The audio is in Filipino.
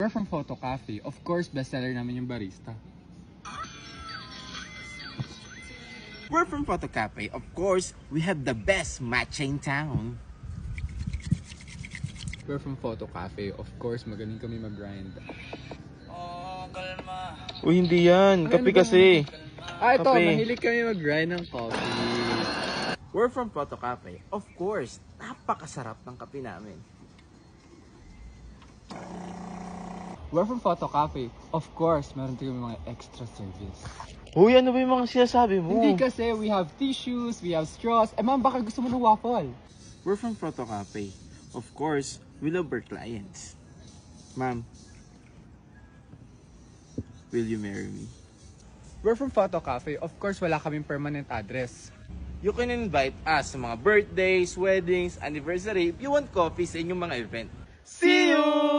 We're from Photo Cafe. Of course, bestseller namin yung barista. We're from Photo Cafe. Of course, we have the best matcha in town. We're from Photo Cafe. Of course, magaling kami mag-grind. Uy, hindi yan. Kape kasi. Ito, Kape. mahilig kami mag-grind ng coffee. We're from Photo Cafe. Of course, napakasarap ng kape namin. We're from Photo Cafe. Of course, meron din kami mga extra service. Uy, ano ba yung mga sinasabi mo? Hindi kasi, we have tissues, we have straws. Eh ma'am, baka gusto mo ng waffle? We're from Photo Cafe. Of course, we love our clients. Ma'am, will you marry me? We're from Photo Cafe. Of course, wala kaming permanent address. You can invite us sa mga birthdays, weddings, anniversary if you want coffee sa inyong mga event. See you!